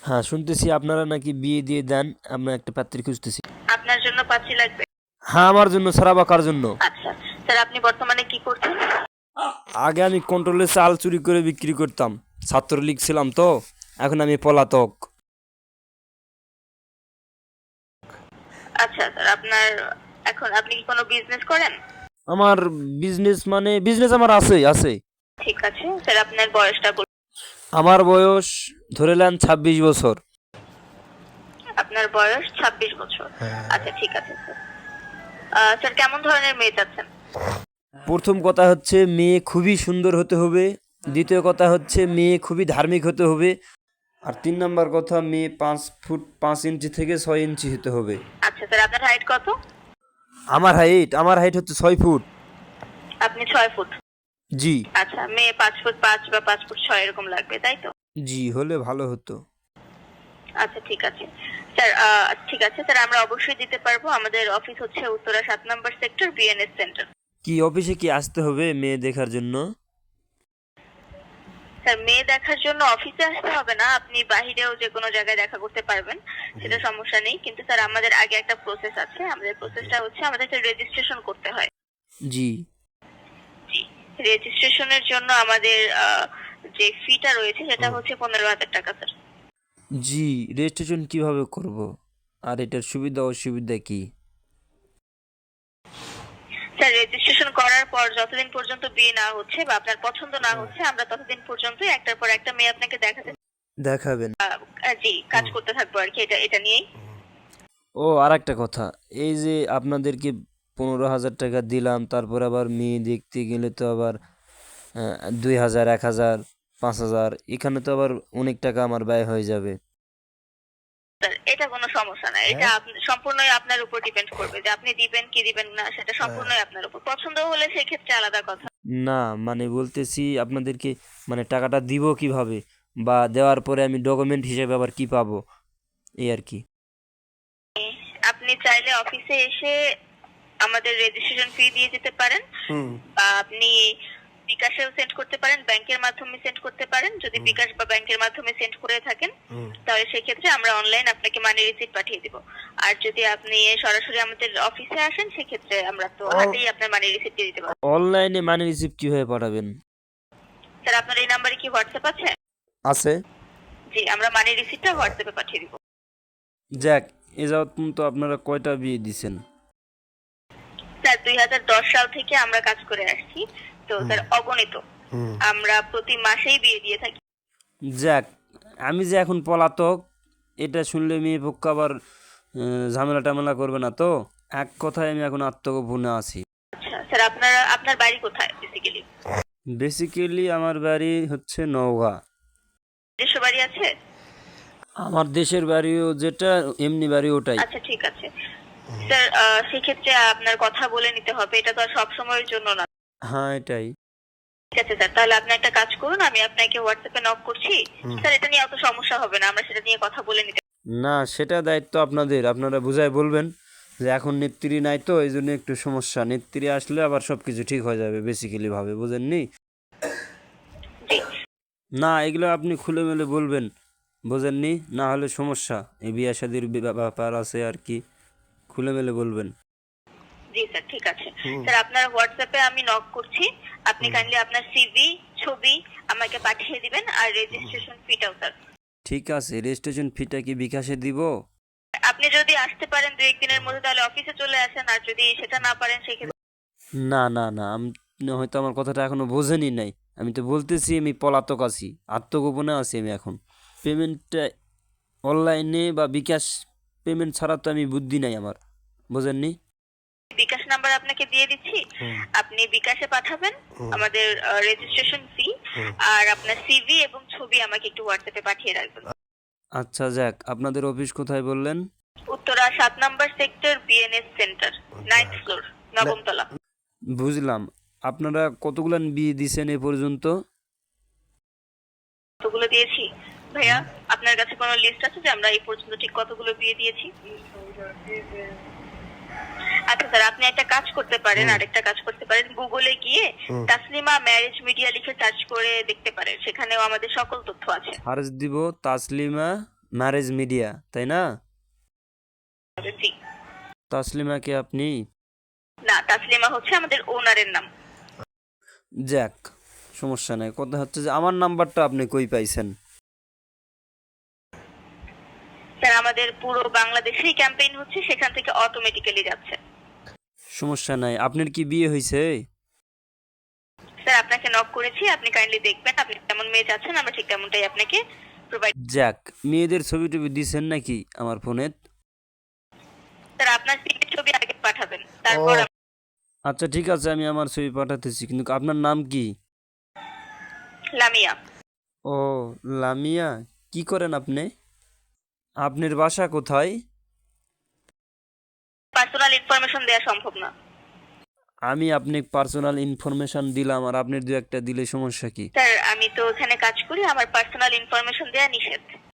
হ্যাঁ, শুনতেছি আপনারা নাকি বিয়ে দিয়ে দেন। আমরা একটা পাত্রী খুঁজতেছি। আপনার জন্য পাত্রী লাগবে? হ্যাঁ, আমার জন্য ছাড়া বা কার জন্য? আচ্ছা স্যার, আপনি বর্তমানে কি করছেন? আগে আমি কন্ট্রোলে চাল চুরি করে বিক্রি করতাম, ছাত্রলীগ ছিলাম তো। এখন আমি পলাতক। আচ্ছা স্যার, আপনি কি কোনো বিজনেস করেন? আমার বিজনেস মানে বিজনেস আমার আছে আছে। ঠিক আছে স্যার, আপনার বয়সটা বলুন। আমার বয়স ধরে নেন 26 বছর। আপনার বয়স 26 বছর। আচ্ছা ঠিক আছে স্যার। স্যার, কেমন ধরনের মেয়ে চাচ্ছেন? প্রথম কথা হচ্ছে মেয়ে খুবই সুন্দর হতে হবে। দ্বিতীয় কথা হচ্ছে মেয়ে খুবই ধার্মিক হতে হবে। আর 3 নম্বর কথা, মেয়ে 5 ফুট 5 ইঞ্চি থেকে 6 ইঞ্চি হতে হবে। আচ্ছা স্যার, আপনার হাইট কত? আমার হাইট হচ্ছে 6 ফুট। আপনি 6 ফুট। জি। আচ্ছা, মেয়ে 5 ফুট 5 বা 5 ফুট 6 এরকম লাগবে, তাই তো? জি হলে ভালো হতো। আচ্ছা ঠিক আছে স্যার। ঠিক আছে স্যার, আমরা অবশ্যই দিতে পারবো। আমাদের অফিস হচ্ছে উত্তরা 7 নম্বর সেক্টর, বিএনএস সেন্টার। কি অফিসে কি আসতে হবে মেয়ে দেখার জন্য? স্যার, মেয়ে দেখার জন্য অফিসে আসতে হবে না, আপনি বাহিরেও যে কোনো জায়গায় দেখা করতে পারবেন, সেটা সমস্যা নেই। কিন্তু স্যার, আমাদের আগে একটা প্রসেস আছে। আমাদের প্রসেসটা হচ্ছে আমাদের একটা রেজিস্ট্রেশন করতে হয়। জি। জি, রেজিস্ট্রেশনের জন্য আমাদের যে ফিটা রয়েছে সেটা হচ্ছে 15,000 টাকা স্যার। জি, রেজিস্ট্রেশন কিভাবে করব? আর এটার সুবিধা অসুবিধা কি? স্যার, রেজিস্ট্রেশন করার পর যতদিন পর্যন্ত বিয়ে না হচ্ছে বা আপনার পছন্দ না হচ্ছে, আমরা ততদিন পর্যন্ত একটার পর একটা মেয়ে আপনাকে দেখাতে দেখাবেন? জি কাজ করতে থাকবো আর কি, এটা নিয়েই। ও, আর একটা কথা, এই যে আপনাদেরকে 15,000 টাকা দিলাম, তারপর আবার মেয়ে দেখতে গেলে তো আবার 2,000, 1,000, 5,000, এখানে তো আবার অনেক টাকা আমার ব্যয় হয়ে যাবে। স্যার, এটা কোনো সমস্যা না। এটা সম্পূর্ণই আপনার উপর ডিপেন্ড করবে যে আপনি দিবেন কি দিবেন না, সেটা সম্পূর্ণই আপনার উপর। পছন্দ হলে সেক্ষেত্রে আলাদা কথা। না, মানে বলতেছি আপনাদেরকে, মানে টাকাটা দিব কিভাবে, বা দেওয়ার পরে আমি ডকুমেন্ট হিসেবে আবার কি পাবো, এই আর কি। আপনি চাইলে অফিসে এসে আমাদের রেজিস্ট্রেশন ফি দিয়ে যেতে পারেন, বা আপনি বিকাশেও সেন্ড করতে পারেন, ব্যাংকের মাধ্যমে সেন্ড করতে পারেন। যদি বিকাশ বা ব্যাংকের মাধ্যমে সেন্ড করে থাকেন, তাহলে সেক্ষেত্রে আমরা অনলাইন আপনাকে মানি রিসিট পাঠিয়ে দিব। আর যদি আপনি সরাসরি আমাদের অফিসে আসেন, সেক্ষেত্রে আমরা তো হাতেই আপনার মানি রিসিট দিয়ে দিতে পারবো। অনলাইনে মানি রিসিপ্ট কিভাবে পাঠাবেন? স্যার, আপনার এই নাম্বারে কি হোয়াটসঅ্যাপ আছে? আছে। জি, আমরা মানি রিসিটটা হোয়াটসঅ্যাপে পাঠিয়ে দিব। যাক, এ যাবৎ পর্যন্ত আপনারা কয়টা বিয়ে দিছেন? স্যার, 2010 সাল থেকে আমরা কাজ করে আসছি, তো স্যার অগণিত। আমরা প্রতি মাসেই বিয়ে দিয়ে থাকি। যাক, আমি যে এখন পলাতক, এটা শুনলে মেয়ে পক্ষ আবার ঝামেলা টামেলা করবে না তো? এক কথায় আমি এখন আত্মগোপনে আছি। আচ্ছা স্যার, আপনার বাড়ি কোথায় বেসিক্যালি? বেসিক্যালি আমার বাড়ি হচ্ছে নওগাঁ। দেশের বাড়ি আছে? আমার দেশের বাড়িও যেটা, এমনি বাড়ি ওটাই। আচ্ছা ঠিক আছে স্যার, সেক্ষেত্রে আপনার কথা বলে নিতে হবে, এটা তো আর সব সময়ের জন্য না। হ্যাঁ, এটাই। ঠিক আছে স্যার, তাহলে আপনি একটা কাজ করুন, আমি আপনাকে হোয়াটসঅ্যাপে নক করছি। স্যার, এটা নিয়ে অত সমস্যা হবে না, আমরা সেটা নিয়ে কথা বলে নিতে। না, সেটা দায়িত্ব আপনাদের, আপনারা বুঝায় বলবেন যে এখন নেত্রী নাই তো এই জন্য একটু সমস্যা, নেত্রী আসলে আবার সব কিছু ঠিক হয়ে যাবে, বেসিক্যালি ভাবে, বুঝেননি? জি না, এগুলো আপনি খুলে মেলে বলবেন, বোঝেননি? না হলে সমস্যা, এই বিয়ে শাদির ব্যাপার আছে আর কি, খুলে মেলে বলবেন। জি স্যার, ঠিক আছে স্যার, আপনার হোয়াটসঅ্যাপে আমি নক করছি। আপনি কাইন্ডলি আপনার সিভি, ছবি আমাকে পাঠিয়ে দিবেন, আর রেজিস্ট্রেশন ফিটাও স্যার। ঠিক আছে, রেজিস্ট্রেশন ফিটা কি বিকাশে দিব? আপনি যদি আসতে পারেন 2-1 দিনের মধ্যে, তাহলে অফিসে চলে আসেন, আর যদি সেটা না পারেন সেক্ষেত্রে। না না না, আপনি হয়তো আমার কথাটা এখনো বোঝেনি নাই। আমি তো বলতেছি আমি পলাতক আছি, আত্মগোপনে আছি আমি এখন। পেমেন্টটা অনলাইনে বা বিকাশ পেমেন্ট ছাড়া তো আমি বুদ্ধি নাই আমার, বোঝেননি? বিকাশ নাম্বার আপনাকে দিয়ে দিচ্ছি, আপনি বিকাশে পাঠাবেন আমাদের রেজিস্ট্রেশন ফি, আর আপনার সিভি এবং ছবি আমাকে একটু হোয়াটসঅ্যাপে পাঠিয়ে রাখবেন। আচ্ছা, যাক, আপনাদের অফিস কোথায় বললেন? উত্তরা 7 নম্বর sector, BNS centre, 9th floor, 9ম তলা। বুঝলাম। আপনারা কতগুলান বিয়ে দিছেন এ পর্যন্ত? কতগুলো দিয়েছি ভাইয়া? আপনার কাছে কোনো লিস্ট আছে যে আমরা এই পর্যন্ত ঠিক কতগুলো বিয়ে দিয়েছি? আচ্ছা স্যার, আপনি একটা কাজ করতে পারেন, আরেকটা কাজ করতে পারেন, গুগলে গিয়ে তাসলিমা ম্যারেজ মিডিয়া লিখে সার্চ করে দেখতে পারেন, সেখানেও আমাদের সকল তথ্য আছে। সার্চ দিব তাসলিমা ম্যারেজ মিডিয়া, তাই না? জি। তাসলিমাকে আপনি? না, তাসলিমা হচ্ছে আমাদের ওনারের নাম। যাক, সমস্যা নাই। কথা হচ্ছে যে আমার নাম্বারটা আপনি কই পাইছেন? স্যার আমাদের পুরো বাংলাদেশেই ক্যাম্পেইন হচ্ছে, সেখান থেকে অটোমেটিক্যালি যাচ্ছে। সমস্যা নাই। আপনার কি বিয়ে হয়েছে? স্যার আপনাকে নক করেছি, আপনি কাইন্ডলি দেখবেন, আপনি যেমন মেয়ে চাচ্ছেন আমরা ঠিক তেমনটাই আপনাকে প্রোভাইড। যাক, মেয়েদের ছবি টবি দিছেন নাকি আমার ফোনে? স্যার আপনার সিভির ছবি আগে পাঠাবেন, তারপর আচ্ছা ঠিক আছে, আমি আমার ছবি পাঠাতেছি, কিন্তু আপনার নাম কি? লামিয়া। ও, লামিয়া। কি করেন আপনি? আপনার বাসা কোথায়? পার্সোনাল ইনফরমেশন দেওয়া সম্ভব না। আমি আপনাকে পার্সোনাল ইনফরমেশন দিলাম, আর আপনার দু একটা দিলে সমস্যা কি? স্যার আমি তো এখানে কাজ করি, আমার পার্সোনাল ইনফরমেশন দেওয়া নিষেধ।